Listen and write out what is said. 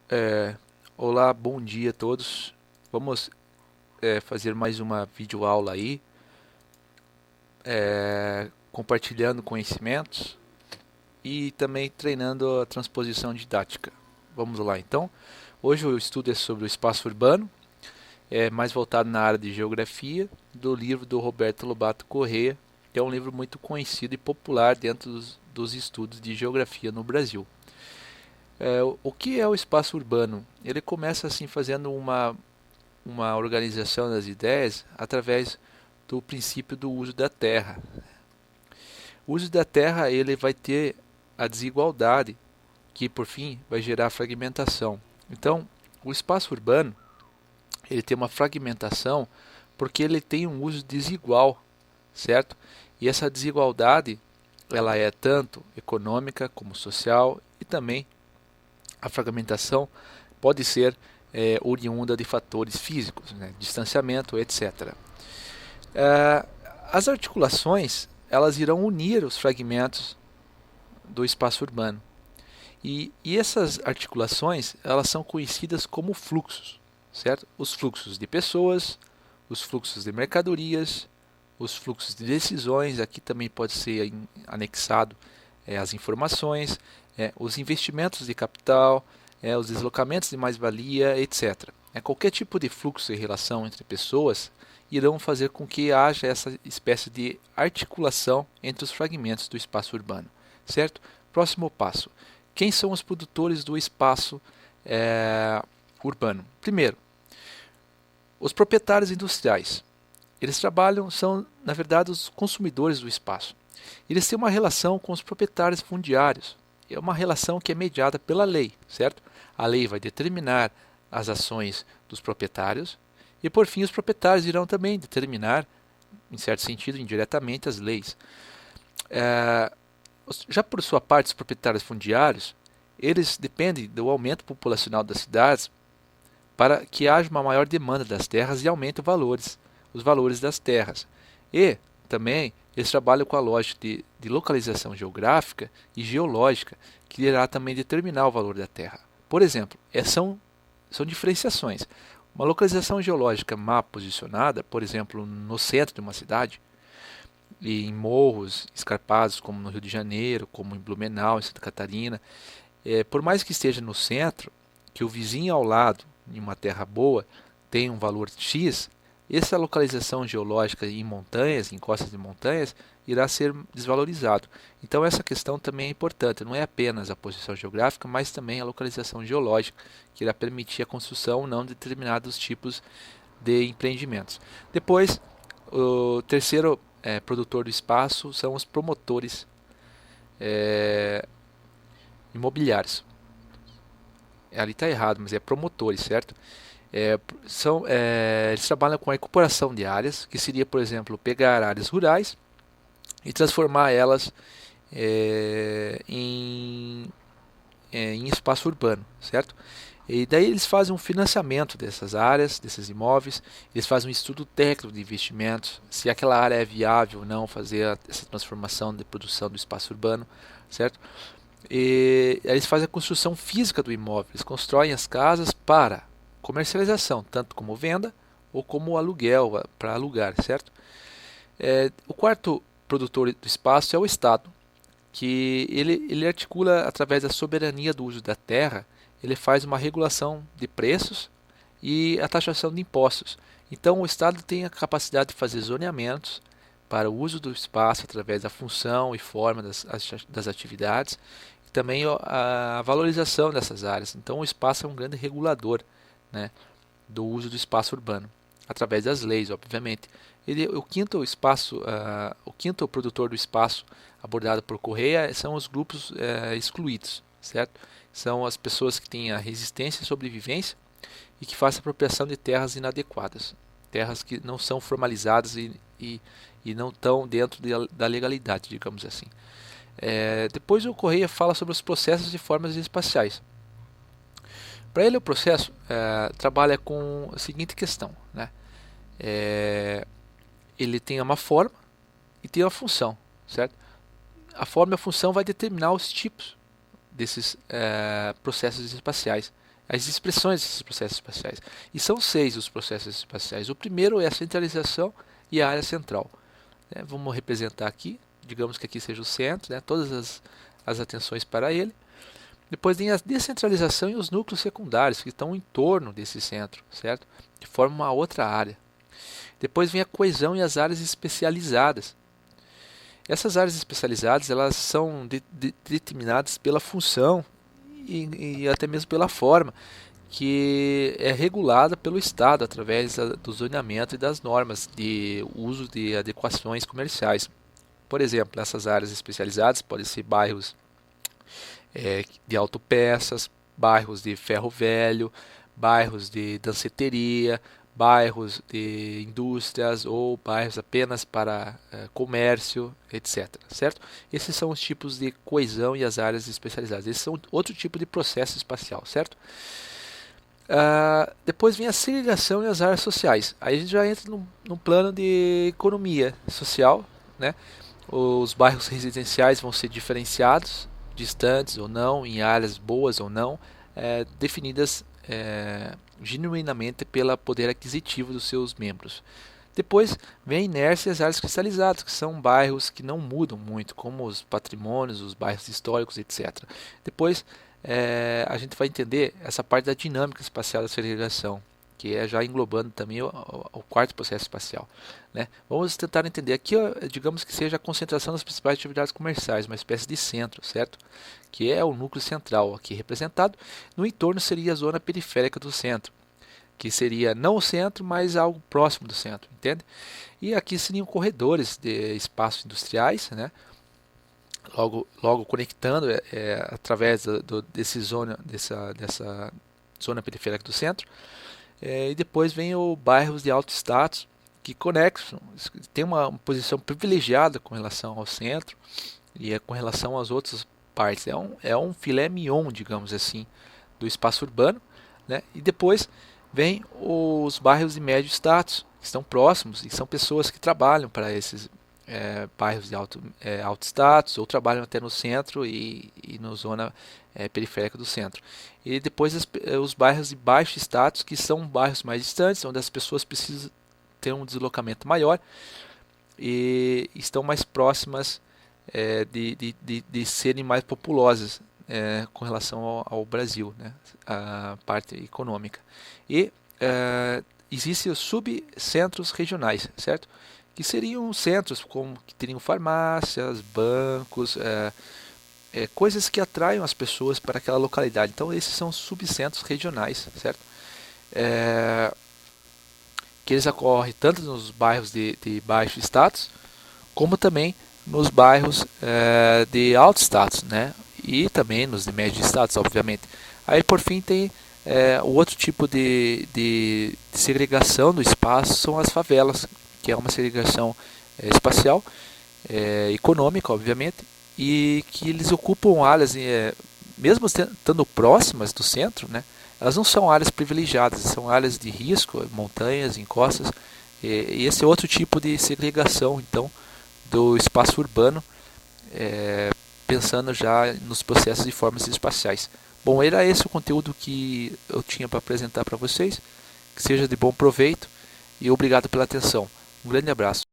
É, Olá, bom dia a todos. Vamos fazer mais uma videoaula aí, compartilhando conhecimentos e também treinando a transposição didática. Vamos lá então. Hoje o estudo é sobre o espaço urbano, mais voltado na área de geografia, do livro do Roberto Lobato Corrêa, que é um livro muito conhecido e popular dentro dos estudos de geografia no Brasil. O que é o espaço urbano? Ele começa assim fazendo uma organização das ideias através do princípio do uso da terra. O uso da terra ele vai ter a desigualdade, que por fim vai gerar fragmentação. Então, o espaço urbano ele tem uma fragmentação porque ele tem um uso desigual, certo? E essa desigualdade ela é tanto econômica como social e também a fragmentação pode ser oriunda de fatores físicos, né? Distanciamento, etc. É, as articulações elas irão unir os fragmentos do espaço urbano e essas articulações elas são conhecidas como fluxos, certo? Os fluxos de pessoas, os fluxos de mercadorias, os fluxos de decisões, aqui também pode ser anexado as informações, os investimentos de capital, os deslocamentos de mais-valia, etc. Qualquer tipo de fluxo e relação entre pessoas irão fazer com que haja essa espécie de articulação entre os fragmentos do espaço urbano, certo? Próximo passo. Quem são os produtores do espaço urbano? Primeiro, os proprietários industriais. Eles trabalham, são na verdade os consumidores do espaço. Eles têm uma relação com os proprietários fundiários. É uma relação que é mediada pela lei, certo? A lei vai determinar as ações dos proprietários e, por fim, os proprietários irão também determinar, em certo sentido, indiretamente, as leis. Já por sua parte, os proprietários fundiários, eles dependem do aumento populacional das cidades para que haja uma maior demanda das terras e aumente os valores das terras. E também eles trabalham com a lógica de localização geográfica e geológica, que irá também determinar o valor da terra. Por exemplo, são diferenciações. Uma localização geológica má posicionada, por exemplo, no centro de uma cidade, e em morros escarpados, como no Rio de Janeiro, como em Blumenau, em Santa Catarina, por mais que esteja no centro, que o vizinho ao lado, em uma terra boa, tenha um valor X, essa localização geológica em montanhas, em costas de montanhas, irá ser desvalorizado. Então essa questão também é importante, não é apenas a posição geográfica, mas também a localização geológica, que irá permitir a construção ou não de determinados tipos de empreendimentos. Depois, o terceiro produtor do espaço são os promotores imobiliários. Ali está errado, mas é promotores, certo? Eles trabalham com a recuperação de áreas, que seria, por exemplo, pegar áreas rurais e transformar elas em espaço urbano, certo? E daí eles fazem um financiamento dessas áreas, desses imóveis, eles fazem um estudo técnico de investimentos, se aquela área é viável ou não fazer essa transformação de produção do espaço urbano, certo? E eles fazem a construção física do imóvel, eles constroem as casas para comercialização, tanto como venda ou como aluguel, para alugar, certo? O quarto produtor do espaço é o Estado, que ele articula através da soberania do uso da terra, ele faz uma regulação de preços e a taxação de impostos. Então o Estado tem a capacidade de fazer zoneamentos para o uso do espaço através da função e forma das atividades e também a valorização dessas áreas. Então o espaço é um grande regulador, né, do uso do espaço urbano, através das leis, obviamente. O quinto produtor do espaço abordado por Correia são os grupos excluídos, certo? São as pessoas que têm a resistência e sobrevivência e que fazem apropriação de terras inadequadas, terras que não são formalizadas e não estão dentro da legalidade, digamos assim. Depois o Correia fala sobre os processos e formas espaciais. Para ele o processo trabalha com a seguinte questão, né? Ele tem uma forma e tem uma função, certo? A forma e a função vai determinar os tipos desses processos espaciais. as expressões desses processos espaciais. E são 6 os processos espaciais. O primeiro é a centralização e a área central. Vamos representar aqui, digamos que aqui seja o centro, todas as atenções para ele. Depois vem a descentralização e os núcleos secundários que estão em torno desse centro, certo? Que formam uma outra área. Depois vem a coesão e as áreas especializadas. Essas áreas especializadas elas são determinadas pela função e até mesmo pela forma, que é regulada pelo Estado através do zoneamento e das normas de uso de adequações comerciais. Por exemplo, essas áreas especializadas podem ser bairros de autopeças, bairros de ferro velho, bairros de danceteria, bairros de indústrias ou bairros apenas para comércio, etc. Certo? Esses são os tipos de coesão e as áreas especializadas. Esses são outro tipo de processo espacial, certo? Depois vem a segregação e as áreas sociais. Aí a gente já entra num plano de economia social, Os bairros residenciais vão ser diferenciados, distantes ou não, em áreas boas ou não, definidas genuinamente pelo poder aquisitivo dos seus membros. Depois vem a inércia e as áreas cristalizadas, que são bairros que não mudam muito, como os patrimônios, os bairros históricos, etc. Depois a gente vai entender essa parte da dinâmica espacial da segregação, que é já englobando também o quarto processo espacial. Vamos tentar entender aqui, digamos que seja a concentração das principais atividades comerciais, uma espécie de centro, certo? Que é o núcleo central aqui representado. No entorno seria a zona periférica do centro, que seria não o centro, mas algo próximo do centro, entende? E aqui seriam corredores de espaços industriais, logo conectando através dessa zona periférica do centro. E depois vem o bairros de alto status, que conectam, tem uma posição privilegiada com relação ao centro e com relação às outras partes. É um filé mignon, digamos assim, do espaço urbano. E depois vem os bairros de médio status, que estão próximos e são pessoas que trabalham para esses bairros de alto status, ou trabalham até no centro e na zona periférica do centro. E depois os bairros de baixo status, que são bairros mais distantes, onde as pessoas precisam ter um deslocamento maior e estão mais próximas de serem mais populosas com relação ao Brasil, a parte econômica. E existem os subcentros regionais, certo? Que seriam centros que teriam farmácias, bancos, coisas que atraiam as pessoas para aquela localidade. Então esses são os subcentros regionais, certo? Que eles ocorrem tanto nos bairros de baixo status, como também nos bairros de alto status, e também nos de médio status, obviamente. Aí por fim tem o outro tipo de segregação do espaço, são as favelas, que é uma segregação espacial, econômica, obviamente, e que eles ocupam áreas, mesmo estando próximas do centro, elas não são áreas privilegiadas, são áreas de risco, montanhas, encostas, e esse é outro tipo de segregação, então, do espaço urbano, pensando já nos processos de formas espaciais. Bom, era esse o conteúdo que eu tinha para apresentar para vocês, que seja de bom proveito e obrigado pela atenção. Um grande abraço.